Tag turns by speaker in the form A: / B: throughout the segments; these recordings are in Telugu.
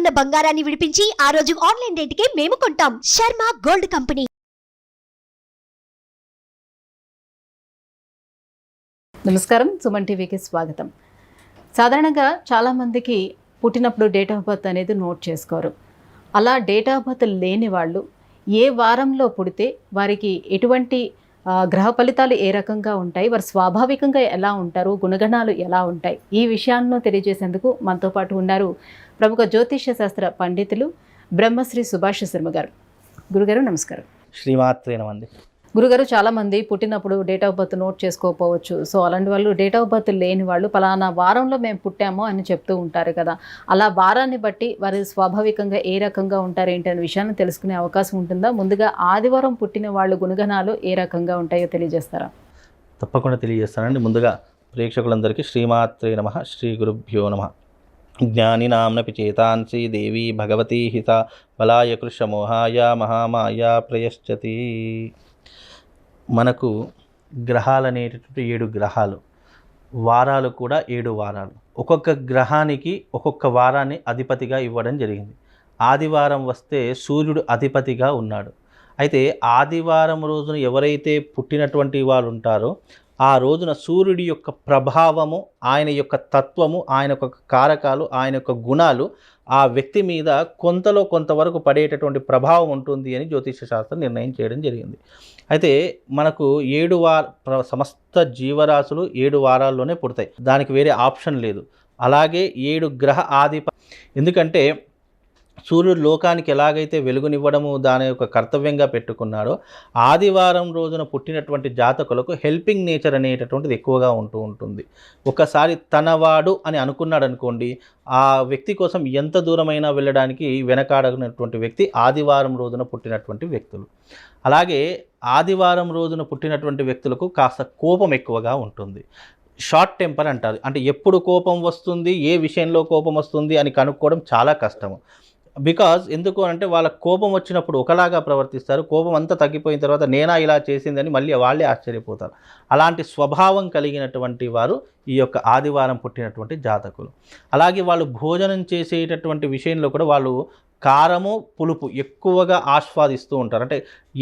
A: ఉన్న బంగారాన్ని విడిపించి ఆ రోజు ఆన్లైన్ రేటుకే మేము కొంటాం. Sharma gold company.
B: నమస్కారం, సుమన్ టీవీకి స్వాగతం. సాధారణంగా చాలామందికి పుట్టినప్పుడు డేట్ ఆఫ్ బర్త్ అనేది నోట్ చేసుకోరు. అలా డేట్ ఆఫ్ బర్త్ లేని వాళ్ళు ఏ వారంలో పుడితే వారికి ఎటువంటి గ్రహ ఫలితాలు ఏ రకంగా ఉంటాయి, వారు స్వాభావికంగా ఎలా ఉంటారు, గుణగణాలు ఎలా ఉంటాయి, ఈ విషయాలను తెలియజేసేందుకు మనతో పాటు ఉన్నారు ప్రముఖ జ్యోతిష్య శాస్త్ర పండితులు బ్రహ్మశ్రీ సుభాష్ శర్మ గారు. గురుగారు నమస్కారం.
C: శ్రీమాత్రే నమండి.
B: గురుగారు, చాలామంది పుట్టినప్పుడు డేట్ ఆఫ్ బర్త్ నోట్ చేసుకోకపోవచ్చు. సో అలాంటి వాళ్ళు డేట్ ఆఫ్ బర్త్ లేని వాళ్ళు పలానా వారంలో మేము పుట్టాము అని చెప్తూ ఉంటారు కదా. అలా వారాన్ని బట్టి వారి స్వాభావికంగా ఏ రకంగా ఉంటారు ఏంటి అనే విషయాన్ని తెలుసుకునే అవకాశం ఉంటుందా? ముందుగా ఆదివారం పుట్టిన వాళ్ళు గుణగణాలు ఏ రకంగా ఉంటాయో తెలియజేస్తారా?
C: తప్పకుండా తెలియజేస్తానండి. ముందుగా ప్రేక్షకులందరికీ శ్రీమాత్రే నమః, శ్రీ గురుభ్యో నమః. జ్ఞానినాంనపి చేతాంసి దేవి భగవతి హిత బలాయ కృషమోహాయ మహామాయ ప్రయశ్చతి. మనకు గ్రహాలు అనేటటువంటి 7 గ్రహాలు, వారాలు కూడా 7 వారాలు. ఒక్కొక్క గ్రహానికి ఒక్కొక్క వారాన్ని అధిపతిగా ఇవ్వడం జరిగింది. ఆదివారం వస్తే సూర్యుడు అధిపతిగా ఉన్నాడు. అయితే ఆదివారం రోజున ఎవరైతే పుట్టినటువంటి వాళ్ళు ఉంటారో ఆ రోజున సూర్యుడి యొక్క ప్రభావము, ఆయన యొక్క తత్వము, ఆయన యొక్క కారకాలు, ఆయన యొక్క గుణాలు ఆ వ్యక్తి మీద కొంతలో కొంతవరకు పడేటటువంటి ప్రభావం ఉంటుంది అని జ్యోతిష శాస్త్రం నిర్ణయం చేయడం జరిగింది. అయితే మనకు 7 సమస్త జీవరాశులు 7 వారాల్లోనే పుడతాయి. దానికి వేరే ఆప్షన్ లేదు. అలాగే 7 గ్రహ ఎందుకంటే సూర్యుడు లోకానికి ఎలాగైతే వెలుగునివ్వడము దాని యొక్క కర్తవ్యంగా పెట్టుకున్నాడో ఆదివారం రోజున పుట్టినటువంటి జాతకులకు హెల్పింగ్ నేచర్ అనేటటువంటిది ఎక్కువగా ఉంటుంది. ఒకసారి తనవాడు అని అనుకున్నాడు అనుకోండి, ఆ వ్యక్తి కోసం ఎంత దూరమైనా వెళ్ళడానికి వెనకాడనటువంటి వ్యక్తి ఆదివారం రోజున పుట్టినటువంటి వ్యక్తులు. అలాగే ఆదివారం రోజున పుట్టినటువంటి వ్యక్తులకు కాస్త కోపం ఎక్కువగా ఉంటుంది. షార్ట్ టెంపర్ అంటారు. అంటే ఎప్పుడు కోపం వస్తుంది, ఏ విషయంలో కోపం వస్తుంది అని కనుక్కోవడం చాలా కష్టము. బికాజ్ ఎందుకు అంటే వాళ్ళ కోపం వచ్చినప్పుడు ఒకలాగా ప్రవర్తిస్తారు, కోపం అంతా తగ్గిపోయిన తర్వాత నేనా ఇలా చేసిందని మళ్ళీ వాళ్ళే ఆశ్చర్యపోతారు. అలాంటి స్వభావం కలిగినటువంటి వారు ఈ యొక్క ఆదివారం పుట్టినటువంటి జాతకులు. అలాగే వాళ్ళు భోజనం చేసేటటువంటి విషయంలో కూడా వాళ్ళు కారము పులుపు ఎక్కువగా ఆస్వాదిస్తూ ఉంటారు. అంటే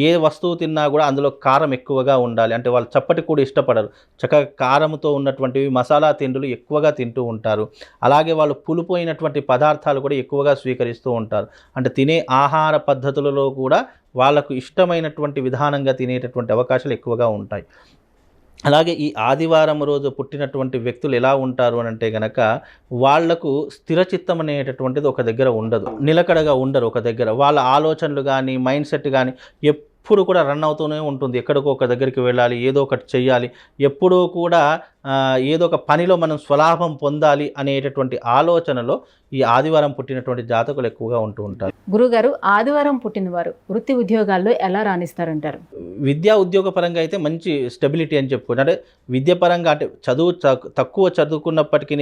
C: ఏ వస్తువు తిన్నా కూడా అందులో కారం ఎక్కువగా ఉండాలి. అంటే వాళ్ళు చప్పటి కూడా ఇష్టపడరు. చక్కగా కారంతో ఉన్నటువంటివి మసాలా తిండులు ఎక్కువగా తింటూ ఉంటారు. అలాగే వాళ్ళు పులుపు అయినటువంటి పదార్థాలు కూడా ఎక్కువగా స్వీకరిస్తూ ఉంటారు. అంటే తినే ఆహార పద్ధతులలో కూడా వాళ్ళకు ఇష్టమైనటువంటి విధానంగా తినేటటువంటి అవకాశాలు ఎక్కువగా ఉంటాయి. అలాగే ఈ ఆదివారం రోజు పుట్టినటువంటి వ్యక్తులు ఎలా ఉంటారు అని అంటే కనుక వాళ్లకు స్థిరచిత్తం అనేటటువంటిది ఒక దగ్గర ఉండదు, నిలకడగా ఉండరు ఒక దగ్గర. వాళ్ళ ఆలోచనలు కానీ మైండ్ సెట్ కానీ ఎప్పుడు కూడా రన్ అవుతూనే ఉంటుంది. ఎక్కడికో ఒక దగ్గరికి వెళ్ళాలి, ఏదో ఒకటి చెయ్యాలి, ఎప్పుడూ కూడా ఏదో ఒక పనిలో మనం స్వలాభం పొందాలి అనేటటువంటి ఆలోచనలో ఈ ఆదివారం పుట్టినటువంటి జాతకులు ఎక్కువగా ఉంటూ ఉంటారు.
B: గురుగారు, ఆదివారం పుట్టినవారు వృత్తి ఉద్యోగాల్లో ఎలా రాణిస్తారంటారు?
C: విద్యా ఉద్యోగ పరంగా అయితే మంచి స్టెబిలిటీ అని చెప్పుకుంటే, అంటే విద్య పరంగా అంటే తక్కువ చదువుకున్నప్పటికీ